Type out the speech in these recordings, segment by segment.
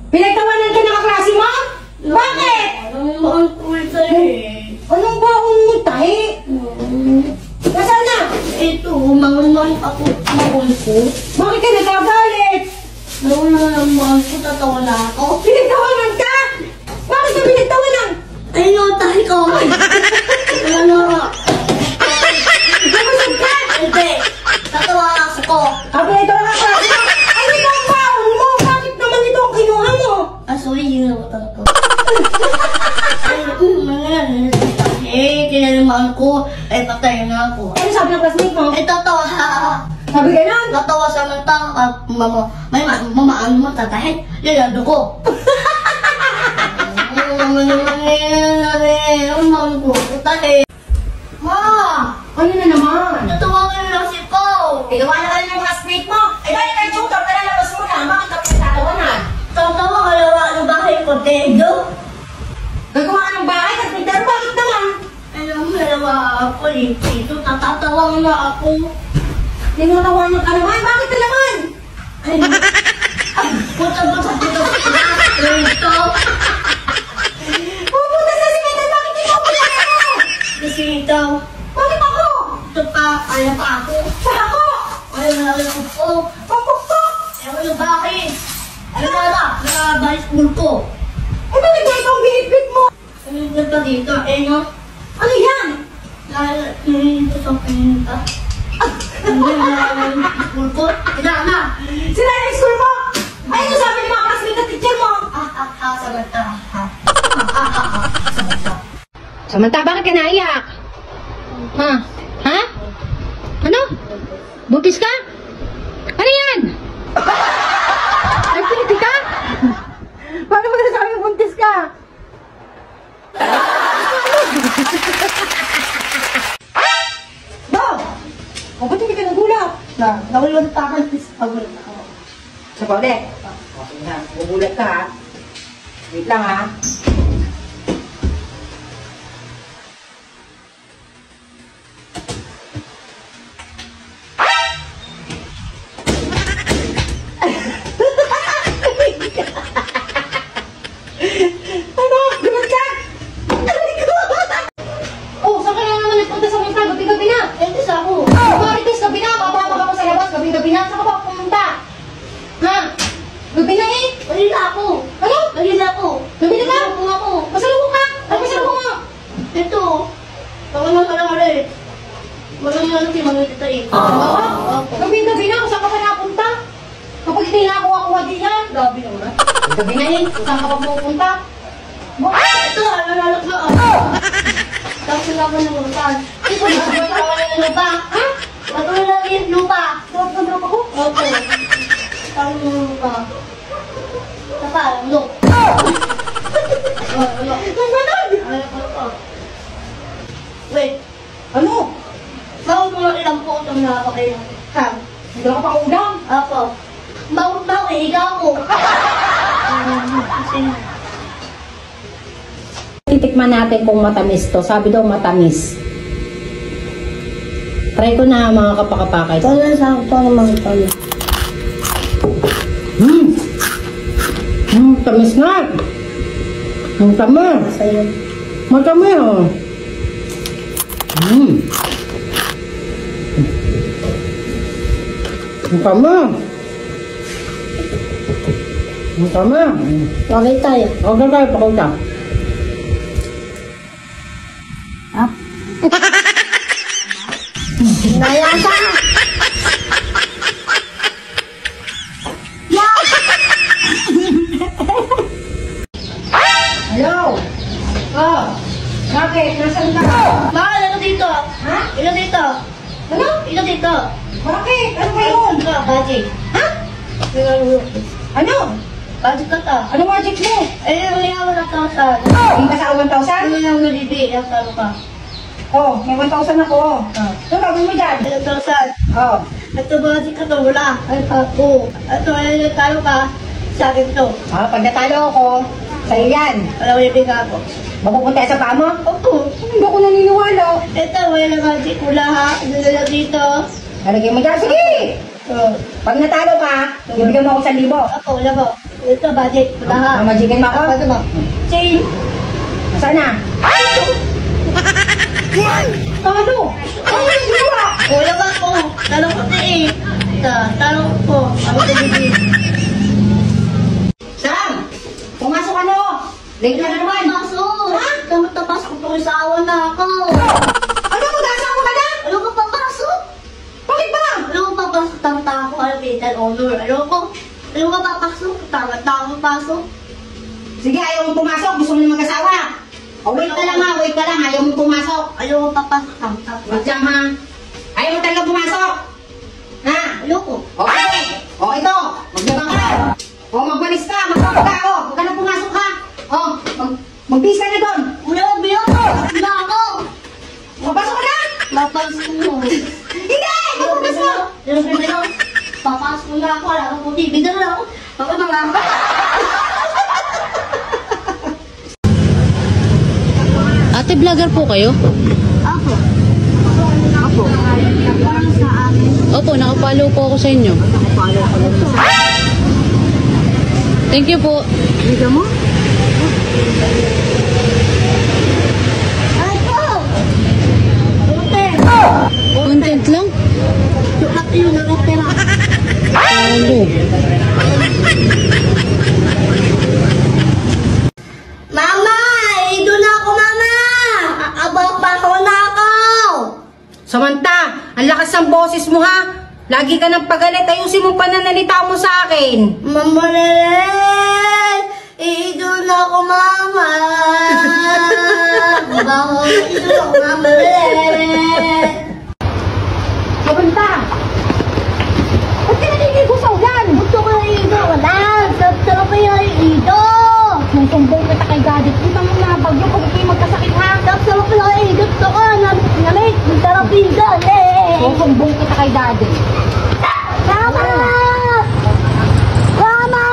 Pinagtawanan ka ng kaklase mo? Bakit? Anong mahal ko sa'yo eh? Anong baon mo tayo? Nasaan na? Ito, mangunan ako mahal ko. Bakit ka nagagalit? Noon na lang mahal ko, tatawa na ako. Pinagtawanan ka? Bakit ka pinagtawanan? Ay, no, tayo ko. Ano? Kamusog ka? Hindi. Tatawa ako. Sabi ito lang kaklase mo. Ano ba ang baon mo? Bakit naman ito ang kinuha mo? Sorry, yun ako talaga. Eh, kinalimaan ko. Ay, patay na ako. Ano sabi ng classmate mo? Eh, tatawa. Sabi ka nun? Tatawa sa mata. Mama, ano mo tatahit? Yan, ano ko. Ma! Ano na naman? Tatawa ka na si Pao. Gawa na ka na ng classmate mo. Eh, dahil kay tutor ka na labas mo na. Bakit ka pinagtatawanan? Tatawa ka na ng bahay ko, Tedo. Gagawa ka ng bahay, carpenter, bakit naman? Alam mo, nalawa ako eh. Dito, tatatawa na ako. Tinatawanan ka naman, bakit na naman? Puta-puta dito. Dito. Pupunta sa simental, bakit di mo pala ako? Kasi ito. Bakit ako? Ito pa, kaya pa ako. Sa ako? Kaya na lang ako. Pagpukpok! Ewan yung bahay. Ano na? Nakabahay school ko. Eh, bakit na ito ang binipit mo? Ano na dito? Eh, no? Ano yan? Nalito sa pinta. Hindi na school ko. Ina na. Sila yung school mo? Ay, ano sabi ni mga classmate at teacher mo? Sabata. Samantha, bakit ka naiyak? Ha? Ha? Ano? Buntis ka? Ano yan? Nagpiliti ka? Paano mo nasabi buntis ka? Bo! O, ba't hindi ka nagulat? Nagulat pa ako. Nagulat ako. Sa paulit. Okay na, nagulat ka ha. Wait lang ha. Ano? Gulat ka? Oh, saan ka na naman nagpunta sa winter? Gabi-gabi na. Ito sa ako. Marites, gabi na. Bababa ka pa sa labas. Gabi-gabi na. Saan ka pa pumunta? Ha? Gabi na eh. Malila ako. Ano? Malila ako. Gabi na ba? Malila ako. Masalubong ka. Ano masalubong mo? Ito. Tawanan ka lang ulit. Walang ano si Mami Tita eh. Gabi-gabi na. Saan ka pa napunta? Kapag hindi na ako din yan. Grabe naman. Gabi na eh. Saan ka pa pupunta? Ito, nalalak na ako. Tapos na ako ng lupa. Ito, natulala ako ng lupa. Ha? Natulala ako ng lupa. Tawag ka drop ako? Opo. Parang ng lupa. Saka, ano? Ano? Ang ganun! Ano? Wait. Ano? Bawal mo lang ilang po itong nakakain. Ha? Hindi ka pa ulam? Apo. Bawal, higa ako. Titikman natin kung matamis to. Sabi daw matamis. Try ko na mga kapakapakay. Wala sa ako naman ito. Tamis nga. Ang tamis. Sa'yo. Matamis oh. Ang tamis. Ang tamis. Okay tayo. Huwag na tayo pakita. Nayasa! Hello? Oh, bakit? Nasaan ka? Mahal, ano dito? Ha? Ilo dito? Ano? Ilo dito? Bakit? Ano ba yun? Magic. Ha? Ano? Magic ka to. Ano magic mo? Eh, yung yaman na 1,000. Hindi ka sa 1,000? Ano yung nalidi? Yung talo ka. Oh, may 1,000 ako. Ano gagawin mo dyan? 1,000. Oh. Ito magic ka to, wala. Ay, ako. Ito, ayun yung talo ka. Sa akin to. Ah, pag natalo ako, sa'yo yan. Wala ko yung biga ko. Mapupunta sa paa mo? Opo. Hindi ako naniniwala. Ito, wala magic. Wala ha. Ano na lang dito? Nalagay mo dyan. Sige! Pag natalo ka, bibigyan mo ako 1,000. Ako, wala po. Ito, budget. Wala. Magikin mo ako? Ano ba? Chain. Saan na? Talo! Ay, hindi ba? Wala ba ako? Talong ko eh. Talong ko. Ako tibigin. Sam! Pumasok ka no! Late ka na naman! Pasok! Ha? Tamas ko po sa awan na ako. Ano mo, gasa ko ka na? Ano ko papasok? Bakit ba? Ano ko papasok? Tama ako. Ano bitan honor? Ano ko papasok? Tama pasok. Sige, ayaw mong pumasok. Gusto mo na mag-asawa. O, wait ka lang ha. Wait ka lang. Ayaw mong pumasok. Ano ko papasok? Tama. Wait lang ha. Ayaw mo talaga pumasok. Ha? Ayoko. Okay. O, ito. Magbabang ka. O, magbalis ka. Magbabaga ka. O, huwag ka na pumasok ha. O, mag-bis ka na doon. Wala ko biyo ko. Wala ako. Magpasok ka na. Mapansin mo. Hindi! Magpapasok. Papasok na ako. Wala akong puti. Bigyan na ako. Papasok na ako. Ate, vlogger po kayo? Ako. Ako. Sa akin. Opo, nakapalo po ako sa inyo. Thank you po. Bigyan mo? Ay po! Ute! Content lang? Sukat yun na pera. Palo. Mama! Ido na ako, mama! Abang paso na ako! Samantha, ang lakas ng boses mo ha. Lagi ka ng pagalit. Ayusin mo pananalita mo sa akin. Mama Lelen! Ido na ako, mama! Baho, ido na ako, mama Lelen! Samantha! Ba't ka naliligo sa ulan? Gusto ko na ido, wala! Sarap kaya ido! Nung tumbong kita kay Gadget, kita mo na bagyo kung kayo magkasakit ha. Sarap kaya ido! Gusto ko na namit! Sarap ido! Nung tumbong kita kay Gadget. Mama! Mama!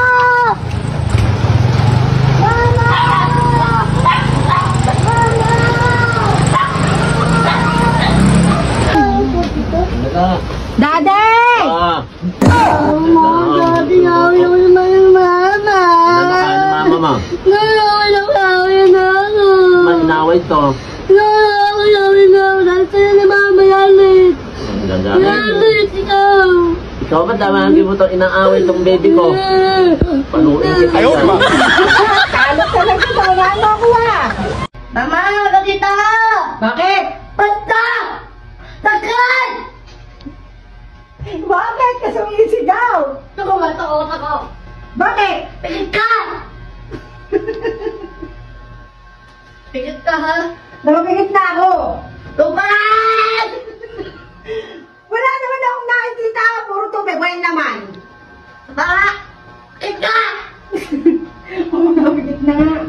Mama! Daddy! Mama, Daddy, nawin ako naman yung mama. Nawin na ako. Inaway to. Nawin na ako. Dahil sa'yo ni mama yalit. Yalit, ikaw. Ikaw ba tama mo itong inaaway itong baby ko? Panuin kita yan. Kalot talaga sa ano ako ha. Mama, katita! Bakit? Basta! Tagal! Bakit? Kasi umisigaw. Tukumat ako, ako. Bakit? Pigit ka! Pigit ka, ha? Namapigit na ako. Tumal! Wala naman akong nakikita. Puro tubig. Wala naman. Baka! Pigit ka! Namapigit na nga.